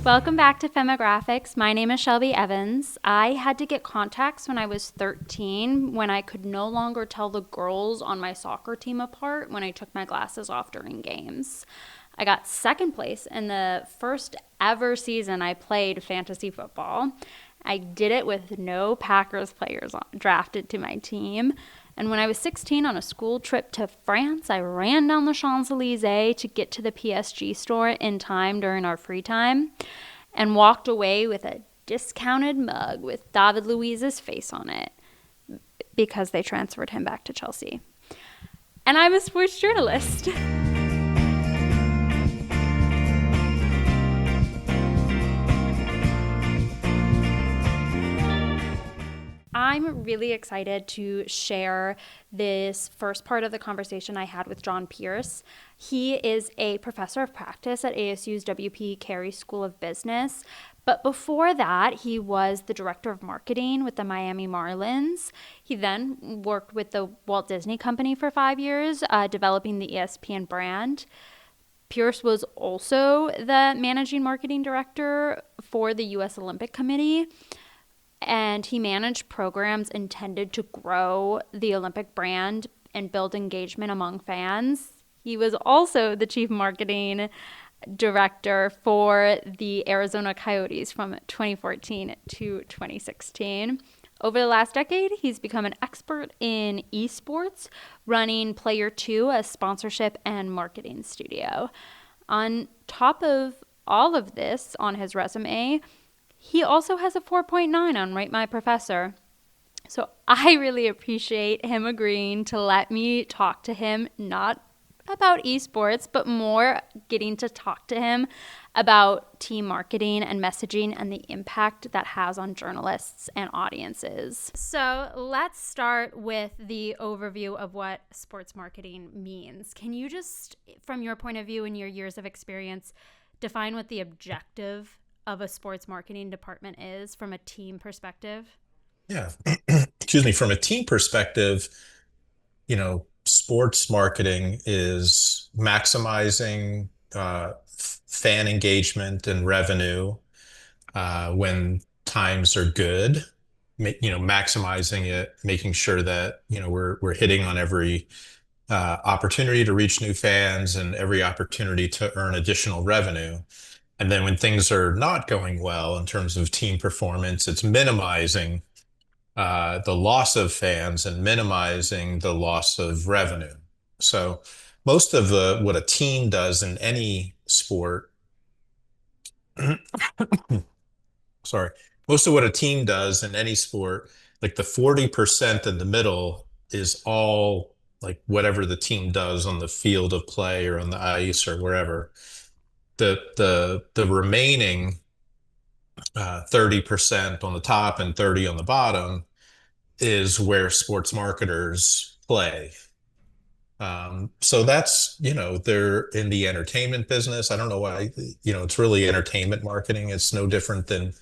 Welcome back to Femographics. My name is Shelby Evans. I had to get contacts when I was 13 when I could no longer tell the girls on my soccer team apart when I took my glasses off during games. I got second place in the first ever season I played fantasy football. I did it with no Packers players drafted to my team. And when I was 16 on a school trip to France, I ran down the Champs-Elysees to get to the PSG store in time during our free time and walked away with a discounted mug with David Luiz's face on it because they transferred him back to Chelsea. And I'm a sports journalist. I'm really excited to share this first part of the conversation I had with John Pierce. He is a professor of practice at ASU's W.P. Carey School of Business. But before that, he was the director of marketing with the Miami Marlins. He then worked with the Walt Disney Company for 5 years, developing the ESPN brand. Pierce was also the managing marketing director for the U.S. Olympic Committee. And he managed programs intended to grow the Olympic brand and build engagement among fans. He was also the chief marketing director for the Arizona Coyotes from 2014 to 2016. Over the last decade, he's become an expert in esports, running Player 2, a sponsorship and marketing studio. On top of all of this on his resume, he also has a 4.9 on Rate My Professor. So I really appreciate him agreeing to let me talk to him, not about esports, but more getting to talk to him about team marketing and messaging and the impact that has on journalists and audiences. So let's start with the overview of what sports marketing means. Can you just, from your point of view and your years of experience, define what the objective of a sports marketing department is from a team perspective? Yeah. Excuse me. From a team perspective, sports marketing is maximizing fan engagement and revenue when times are good. Maximizing it, making sure that we're hitting on every opportunity to reach new fans and every opportunity to earn additional revenue. And then when things are not going well in terms of team performance, it's minimizing the loss of fans and minimizing the loss of revenue. So most of what a team does in any sport, sorry, most of what a team does in any sport, like the 40% in the middle is all like whatever the team does on the field of play or on the ice or wherever. The remaining 30% on the top and 30 on the bottom is where sports marketers play. So that's, they're in the entertainment business. I don't know why, it's really entertainment marketing. It's no different than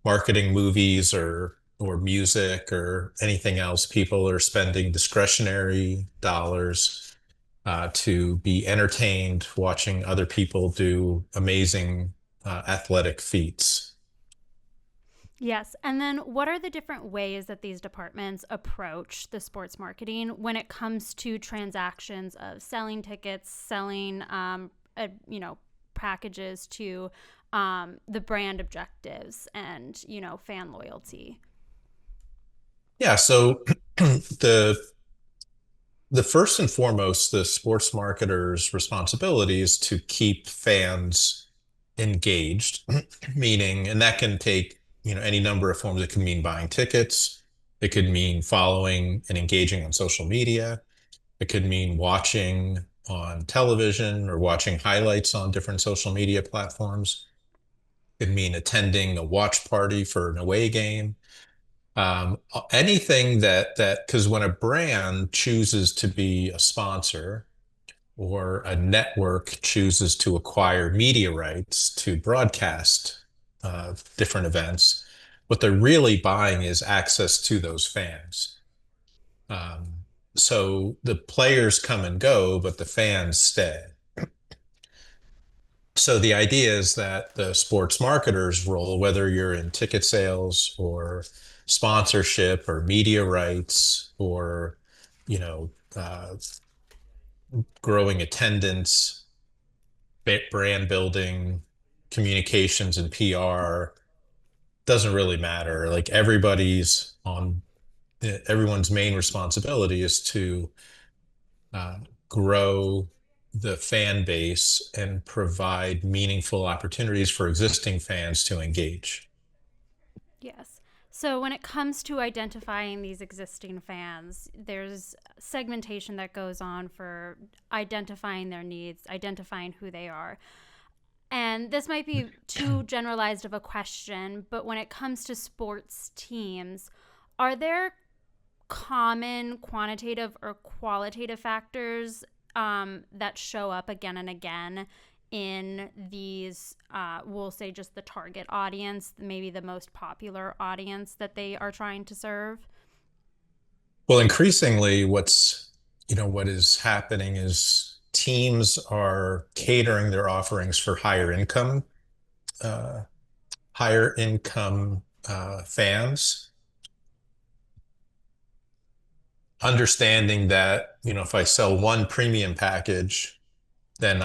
marketing movies or music or anything else. People are spending discretionary dollars to be entertained, watching other people do amazing athletic feats. Yes. And then what are the different ways that these departments approach the sports marketing when it comes to transactions of selling tickets, selling, packages to the brand objectives and, fan loyalty? Yeah, so the the first and foremost, the sports marketer's responsibility is to keep fans engaged, meaning, and that can take, any number of forms. It can mean buying tickets. It could mean following and engaging on social media. It could mean watching on television or watching highlights on different social media platforms. It could mean attending a watch party for an away game. Anything because when a brand chooses to be a sponsor or a network chooses to acquire media rights to broadcast different events, what they're really buying is access to those fans. So the players come and go, but the fans stay. So the idea is that the sports marketer's role, whether you're in ticket sales or sponsorship or media rights or, you know, growing attendance, brand building, communications and PR, doesn't really matter. Like everyone's main responsibility is to uh, grow the fan base and provide meaningful opportunities for existing fans to engage. Yes. So when it comes to identifying these existing fans, there's segmentation that goes on for identifying their needs, identifying who they are. And this might be too generalized of a question, but when it comes to sports teams, are there common quantitative or qualitative factors that show up again and again in these, we'll say just the target audience, maybe the most popular audience that they are trying to serve? Well, increasingly, what is happening is teams are catering their offerings for uh, higher income fans, understanding that, if I sell one premium package, then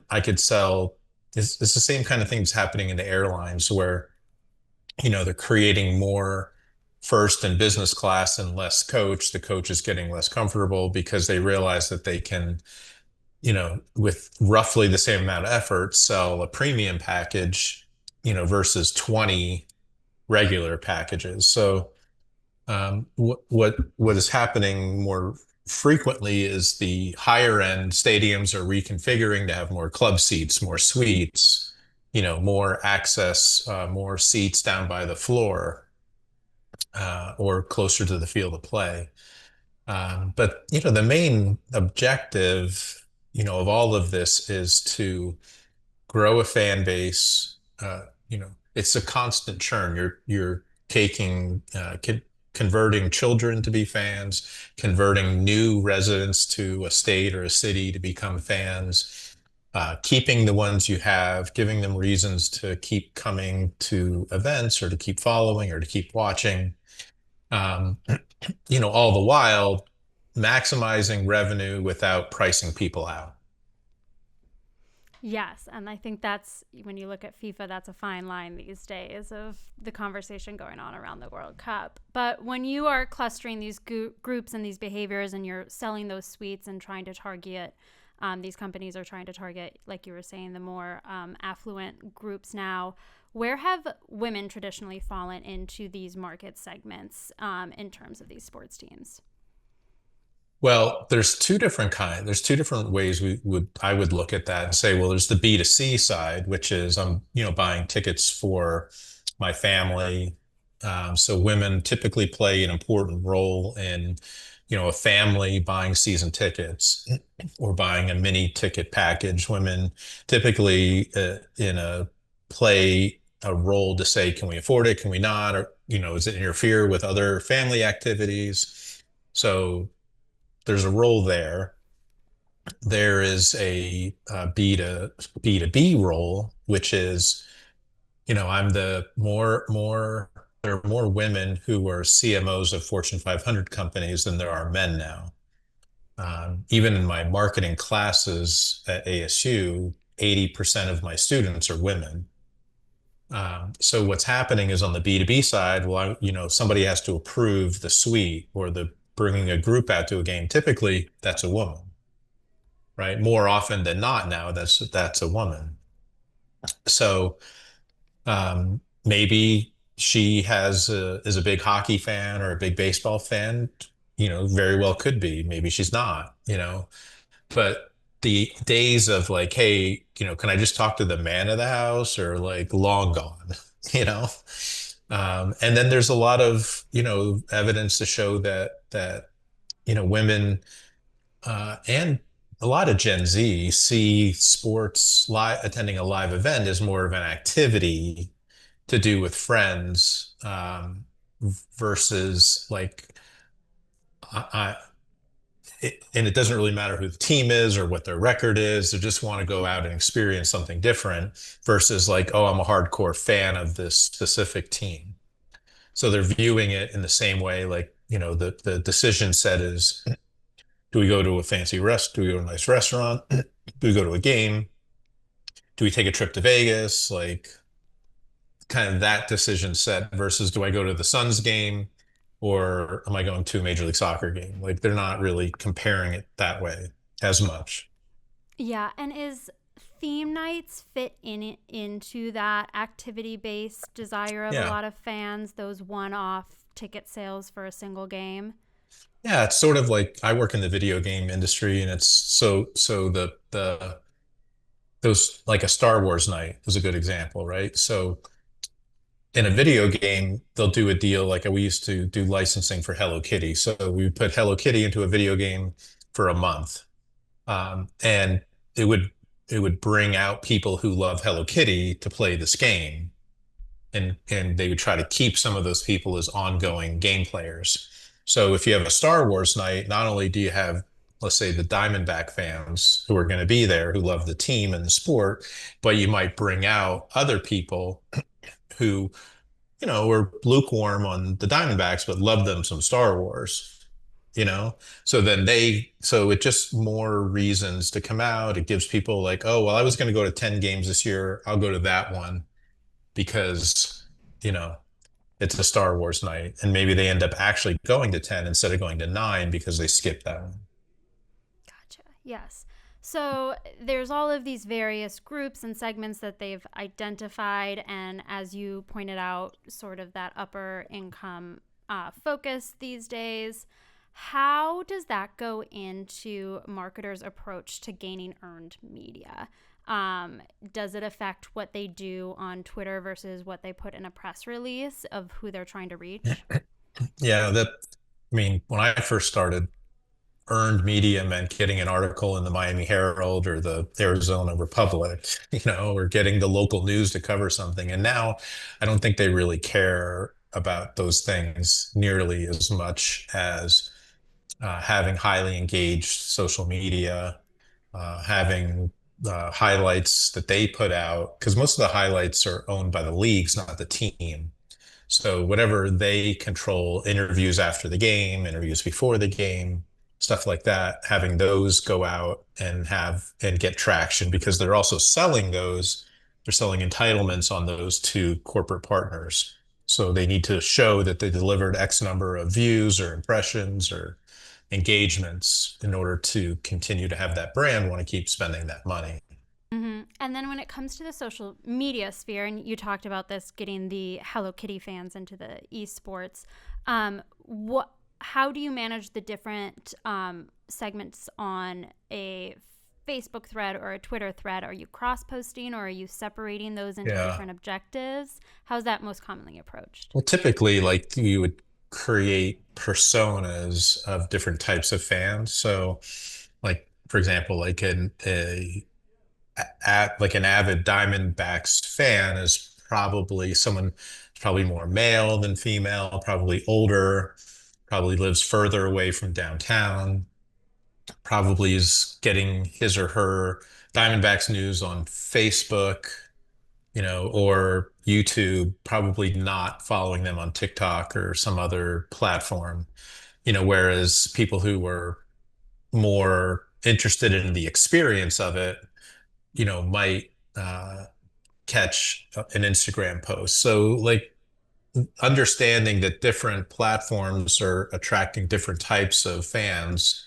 I could sell, it's the same kind of things happening in the airlines where, they're creating more first and business class and less coach. The coach is getting less comfortable because they realize that they can, with roughly the same amount of effort, sell a premium package, versus 20 regular packages. So what is happening more frequently is the higher end stadiums are reconfiguring to have more club seats, more suites, more access, more seats down by the floor, or closer to the field of play. But the main objective, of all of this is to grow a fan base. It's a constant churn. You're taking converting children to be fans, converting new residents to a state or a city to become fans, keeping the ones you have, giving them reasons to keep coming to events or to keep following or to keep watching. Um, all the while maximizing revenue without pricing people out. Yes, and I think that's when you look at FIFA, that's a fine line these days of the conversation going on around the World Cup. But when you are clustering these groups and these behaviors and you're selling those suites and trying to target, these companies are trying to target, like you were saying, the more affluent groups now. Where have women traditionally fallen into these market segments in terms of these sports teams? Well, there's two different ways I would look at that and say, well, there's the B2C side, which is I'm, buying tickets for my family. So women typically play an important role in, a family buying season tickets or buying a mini ticket package. Women typically in a play a role to say, can we afford it? Can we not? Or, does it interfere with other family activities? So there's a role there. There is a B2B role, which is, I'm the there are more women who are CMOs of Fortune 500 companies than there are men now. Even in my marketing classes at ASU, 80% of my students are women. So what's happening is on the B2B side, well, somebody has to approve the suite or the bringing a group out to a game. Typically, that's a woman, right? More often than not now, that's a woman. So maybe she is a big hockey fan or a big baseball fan, very well could be. Maybe she's not, but the days of like, hey, can I just talk to the man of the house or like long gone, you know? And then there's a lot of, evidence to show that, women and a lot of Gen Z see sports live attending a live event as more of an activity to do with friends, versus like I, and it doesn't really matter who the team is or what their record is. They just want to go out and experience something different versus like, oh, I'm a hardcore fan of this specific team. So they're viewing it in the same way, like, the decision set is, do we go to a fancy do we go to a nice restaurant? Do we go to a game? Do we take a trip to Vegas? Like, kind of that decision set versus, do I go to the Suns game or am I going to a Major League Soccer game? Like, they're not really comparing it that way as much. Yeah, and is theme nights fit into that activity-based desire of a Yeah. lot of fans, those one-off ticket sales for a single game? Yeah, it's sort of like I work in the video game industry, and it's so the those, like a Star Wars night is a good example, right? So in a video game, they'll do a deal like we used to do licensing for Hello Kitty. So we would put Hello Kitty into a video game for a month. And it would it would bring out people who love Hello Kitty to play this game. And they would try to keep some of those people as ongoing game players. So if you have a Star Wars night, not only do you have, let's say, the Diamondback fans who are going to be there, who love the team and the sport, but you might bring out other people who, were lukewarm on the Diamondbacks, but love them some Star Wars, you know? So it just more reasons to come out. It gives people like, oh, well, I was going to go to 10 games this year. I'll go to that one because, you know, it's a Star Wars night. And maybe they end up actually going to 10 instead of going to 9 because they skipped that one. Gotcha. Yes. So there's all of these various groups and segments that they've identified, and as you pointed out, sort of that upper income focus these days. How does that go into marketers' approach to gaining earned media? Does it affect what they do on Twitter versus what they put in a press release of who they're trying to reach? Yeah, I mean, when I first started, earned media meant getting an article in the Miami Herald or the Arizona Republic, or getting the local news to cover something. And now I don't think they really care about those things nearly as much as having highly engaged social media, having highlights that they put out, because most of the highlights are owned by the leagues, not the team. So whatever they control, interviews after the game, interviews before the game, stuff like that, having those go out and get traction because they're also selling those. They're selling entitlements on those to corporate partners. So they need to show that they delivered X number of views or impressions or engagements in order to continue to have that brand want to keep spending that money. Mm-hmm. And then when it comes to the social media sphere, and you talked about this, getting the Hello Kitty fans into the esports, what? How do you manage the different segments on a Facebook thread or a Twitter thread? Are you cross-posting, or are you separating those into Yeah. different objectives? How's that most commonly approached? Well, typically, like you would create personas of different types of fans. So, like for example, like an avid Diamondbacks fan is probably someone probably more male than female, probably older, probably lives further away from downtown, probably is getting his or her Diamondbacks news on Facebook, or YouTube, probably not following them on TikTok or some other platform, whereas people who were more interested in the experience of it, might catch an Instagram post. So, like, understanding that different platforms are attracting different types of fans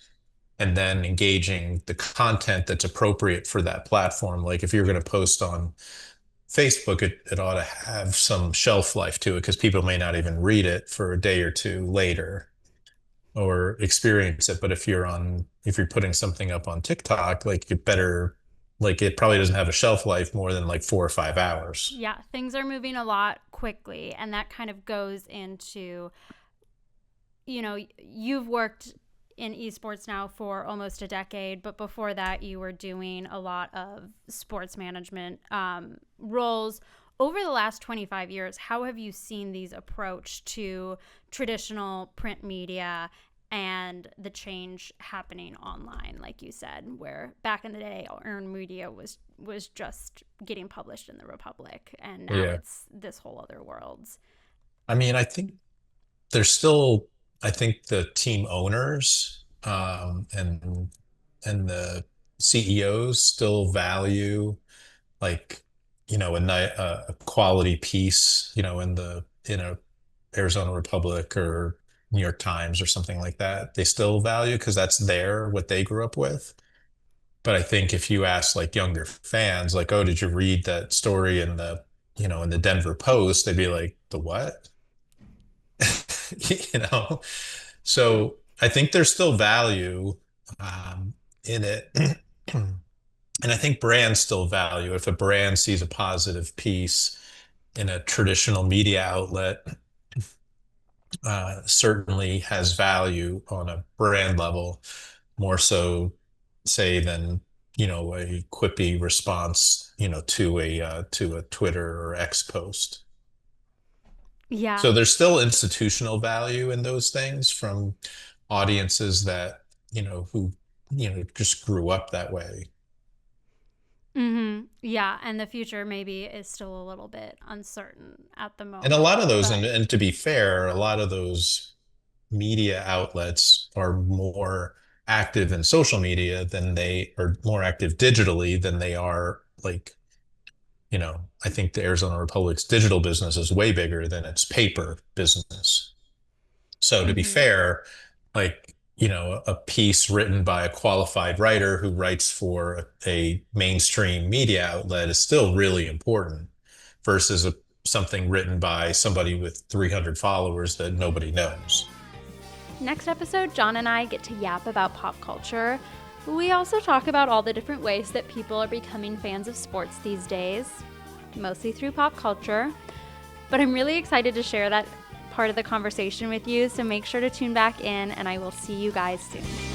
and then engaging the content that's appropriate for that platform. Like, if you're going to post on Facebook, it ought to have some shelf life to it because people may not even read it for a day or two later or experience it. But if you're putting something up on TikTok, it probably doesn't have a shelf life more than like 4 or 5 hours. Yeah, things are moving a lot quickly, and that kind of goes into, you've worked in esports now for almost a decade, but before that, you were doing a lot of sports management roles. Over the last 25 years, how have you seen these approach to traditional print media and the change happening online, like you said, where back in the day, earned media was just getting published in the Republic, and now Yeah. it's this whole other world. I mean, I think there's still, I think the team owners and the CEOs still value like, a quality piece, in a Arizona Republic or New York Times or something like that. They still value because that's what they grew up with. But I think if you ask like younger fans, like, oh, did you read that story in the Denver Post? They'd be like, the what? you know? So I think there's still value in it. And I think brands still value if a brand sees a positive piece in a traditional media outlet, certainly has value on a brand level, more so, say, than a quippy response, to a Twitter or X post. Yeah. So there's still institutional value in those things from audiences that, who, just grew up that way. Yeah, and the future maybe is still a little bit uncertain at the And a lot of moment, those, but and to be fair, a lot of those media outlets are more active in social media than they are more active digitally than they are like, I think the Arizona Republic's digital business is way bigger than its paper business. So to be fair, like, a piece written by a qualified writer who writes for a mainstream media outlet is still really important versus something written by somebody with 300 followers that nobody knows. next episode, John and I get to yap about pop culture. We also talk about all the different ways that people are becoming fans of sports these days, mostly through pop culture. But I'm really excited to share that part of the conversation with you, so make sure to tune back in, and I will see you guys soon.